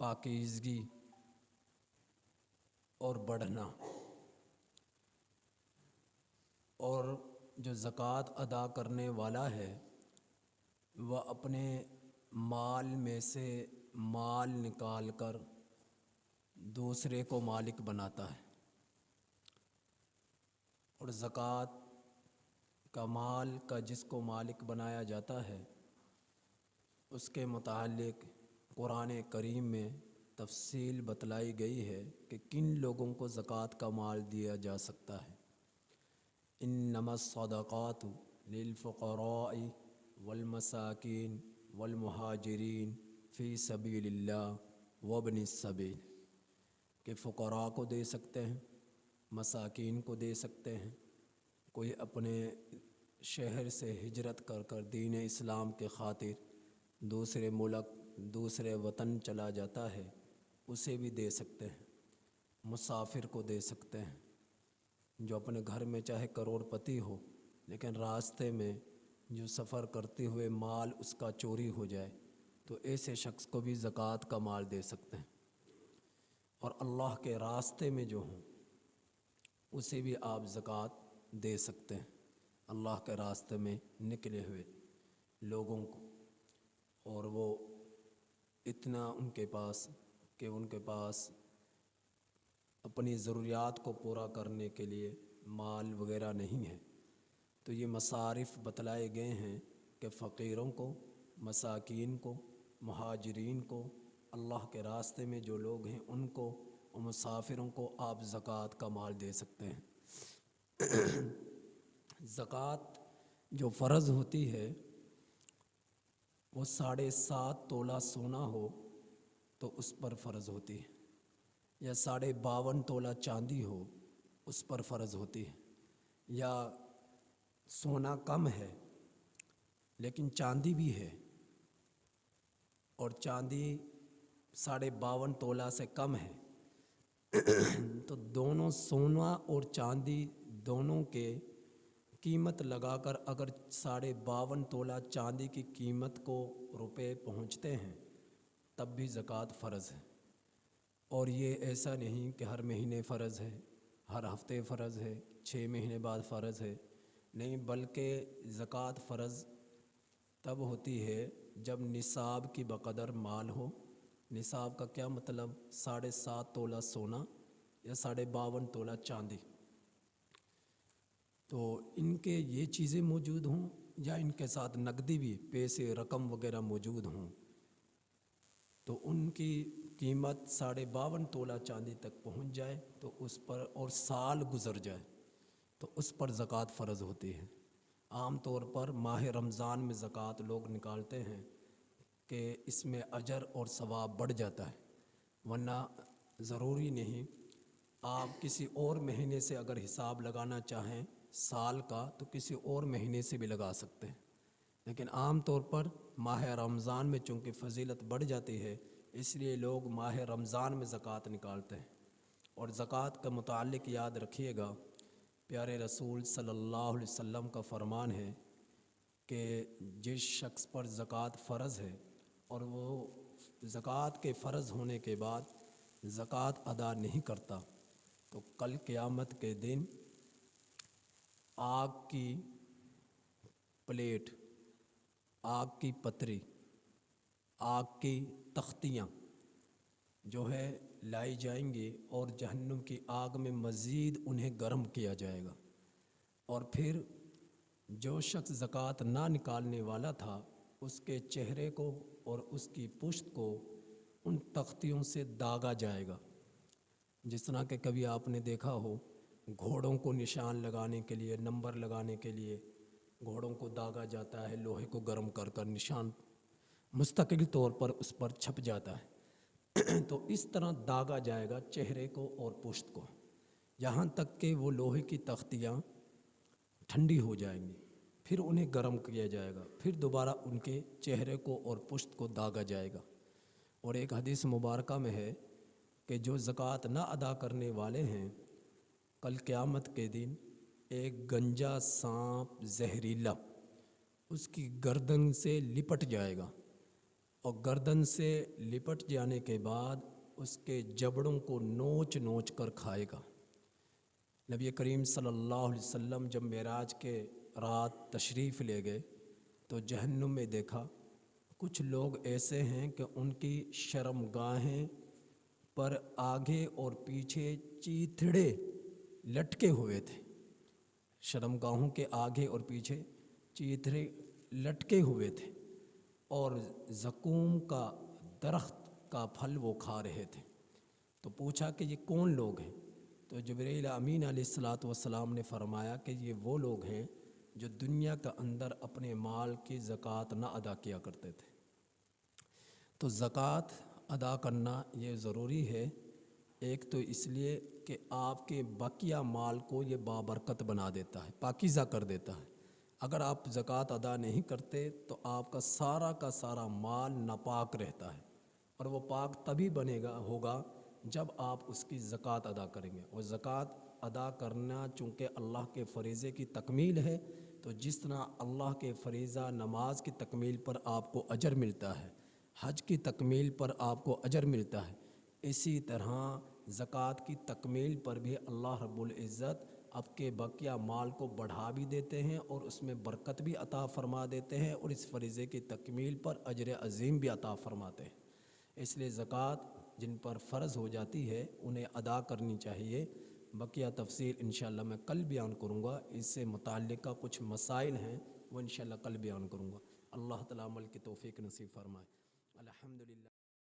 پاکیزگی اور بڑھنا، اور جو زکوٰۃ ادا کرنے والا ہے وہ اپنے مال میں سے مال نکال کر دوسرے کو مالک بناتا ہے، اور زکوٰۃ کا مال کا جس کو مالک بنایا جاتا ہے اس کے متعلق قرآن کریم میں تفصیل بتلائی گئی ہے کہ کن لوگوں کو زکوٰۃ کا مال دیا جا سکتا ہے۔ انما الصدقات للفقراء والمساکین والمہاجرین فی سبیل اللہ وابن السبیل، کہ فقراء کو دے سکتے ہیں، مساکین کو دے سکتے ہیں، کوئی اپنے شہر سے ہجرت کر کر دین اسلام کے خاطر دوسرے ملک دوسرے وطن چلا جاتا ہے اسے بھی دے سکتے ہیں، مسافر کو دے سکتے ہیں، جو اپنے گھر میں چاہے کروڑ پتی ہو لیکن راستے میں جو سفر کرتے ہوئے مال اس کا چوری ہو جائے تو ایسے شخص کو بھی زکوٰۃ کا مال دے سکتے ہیں، اور اللہ کے راستے میں جو ہوں اسے بھی آپ زکوٰۃ دے سکتے ہیں، اللہ کے راستے میں نکلے ہوئے لوگوں کو، اور وہ اتنا ان کے پاس کہ ان کے پاس اپنی ضروریات کو پورا کرنے کے لیے مال وغیرہ نہیں ہے، تو یہ مصارف بتلائے گئے ہیں کہ فقیروں کو، مساکین کو، مہاجرین کو، اللہ کے راستے میں جو لوگ ہیں ان کو، اور مسافروں کو آپ زکوٰۃ کا مال دے سکتے ہیں۔ زکوٰۃ جو فرض ہوتی ہے وہ 7.5 تولہ سونا ہو تو اس پر فرض ہوتی ہے، یا 52.5 تولہ چاندی ہو اس پر فرض ہوتی ہے، یا سونا کم ہے لیکن چاندی بھی ہے اور چاندی 52.5 تولہ سے کم ہے تو دونوں سونا اور چاندی دونوں کے قیمت لگا کر اگر 52.5 تولہ چاندی کی قیمت کو روپے پہنچتے ہیں تب بھی زکوٰۃ فرض ہے، اور یہ ایسا نہیں کہ ہر مہینے فرض ہے، ہر ہفتے فرض ہے، 6 مہینے بعد فرض ہے، نہیں، بلکہ زکوٰۃ فرض تب ہوتی ہے جب نصاب کی بقدر مال ہو۔ نصاب کا کیا مطلب؟ 7.5 تولہ سونا یا 52.5 تولہ چاندی، تو ان کے یہ چیزیں موجود ہوں یا ان کے ساتھ نقدی بھی پیسے رقم وغیرہ موجود ہوں تو ان کی قیمت 52.5 تولہ چاندی تک پہنچ جائے تو اس پر، اور سال گزر جائے تو اس پر زکوٰۃ فرض ہوتی ہے۔ عام طور پر ماہ رمضان میں زکوٰۃ لوگ نکالتے ہیں کہ اس میں اجر اور ثواب بڑھ جاتا ہے، ورنہ ضروری نہیں، آپ کسی اور مہینے سے اگر حساب لگانا چاہیں سال کا تو کسی اور مہینے سے بھی لگا سکتے ہیں، لیکن عام طور پر ماہ رمضان میں چونکہ فضیلت بڑھ جاتی ہے اس لیے لوگ ماہ رمضان میں زکوٰۃ نکالتے ہیں۔ اور زکوٰۃ کا متعلق یاد رکھیے گا، پیارے رسول صلی اللہ علیہ وسلم کا فرمان ہے کہ جس شخص پر زکوٰۃ فرض ہے اور وہ زکوٰۃ کے فرض ہونے کے بعد زکوٰۃ ادا نہیں کرتا تو کل قیامت کے دن آگ کی پلیٹ، آگ کی پتری، آگ کی تختیاں جو ہے لائی جائیں گی اور جہنم کی آگ میں مزید انہیں گرم کیا جائے گا، اور پھر جو شخص زکوٰۃ نہ نکالنے والا تھا اس کے چہرے کو اور اس کی پشت کو ان تختیوں سے داغا جائے گا، جس طرح کہ کبھی آپ نے دیکھا ہو گھوڑوں کو نشان لگانے کے لیے، نمبر لگانے کے لیے گھوڑوں کو داغا جاتا ہے، لوہے کو گرم کر کر نشان مستقل طور پر اس پر چھپ جاتا ہے تو اس طرح داغا جائے گا چہرے کو اور پشت کو، یہاں تک کہ وہ لوہے کی تختیاں ٹھنڈی ہو جائیں گی، پھر انہیں گرم کیا جائے گا، پھر دوبارہ ان کے چہرے کو اور پشت کو داغا جائے گا۔ اور ایک حدیث مبارکہ میں ہے کہ جو زکوٰۃ نہ ادا کرنے والے ہیں کل قیامت کے دن ایک گنجا سانپ زہریلا اس کی گردن سے لپٹ جائے گا اور گردن سے لپٹ جانے کے بعد اس کے جبڑوں کو نوچ نوچ کر کھائے گا۔ نبی کریم صلی اللہ علیہ وسلم جب معراج کے رات تشریف لے گئے تو جہنم میں دیکھا کچھ لوگ ایسے ہیں کہ ان کی شرمگاہیں پر آگے اور پیچھے چیتھڑے لٹکے ہوئے تھے، شرمگاہوں کے آگے اور پیچھے چیتھڑے لٹکے ہوئے تھے، اور زقوم کا درخت کا پھل وہ کھا رہے تھے۔ تو پوچھا کہ یہ کون لوگ ہیں؟ تو جبرائیل امین علیہ الصلاۃ والسلام نے فرمایا کہ یہ وہ لوگ ہیں جو دنیا کے اندر اپنے مال کی زکوٰۃ نہ ادا کیا کرتے تھے۔ تو زکوٰۃ ادا کرنا یہ ضروری ہے، ایک تو اس لیے کہ آپ کے بقیہ مال کو یہ بابرکت بنا دیتا ہے، پاکیزہ کر دیتا ہے۔ اگر آپ زکوٰۃ ادا نہیں کرتے تو آپ کا سارا مال ناپاک رہتا ہے، اور وہ پاک تبھی ہوگا جب آپ اس کی زکوٰۃ ادا کریں گے۔ اور زکوٰۃ ادا کرنا چونکہ اللہ کے فریضے کی تکمیل ہے، تو جس طرح اللہ کے فریضہ نماز کی تکمیل پر آپ کو اجر ملتا ہے، حج کی تکمیل پر آپ کو اجر ملتا ہے، اسی طرح زکوٰۃ کی تکمیل پر بھی اللہ رب العزت آپ کے بقیہ مال کو بڑھا بھی دیتے ہیں اور اس میں برکت بھی عطا فرما دیتے ہیں، اور اس فریضے کی تکمیل پر اجر عظیم بھی عطا فرماتے ہیں۔ اس لیے زکوٰۃ جن پر فرض ہو جاتی ہے انہیں ادا کرنی چاہیے۔ بقیہ تفصیل انشاءاللہ میں کل بیان کروں گا، اس سے متعلقہ کچھ مسائل ہیں وہ انشاءاللہ کل بیان کروں گا۔ اللہ تعالیٰ عمل کی توفیق نصیب فرمائے۔ الحمدللہ۔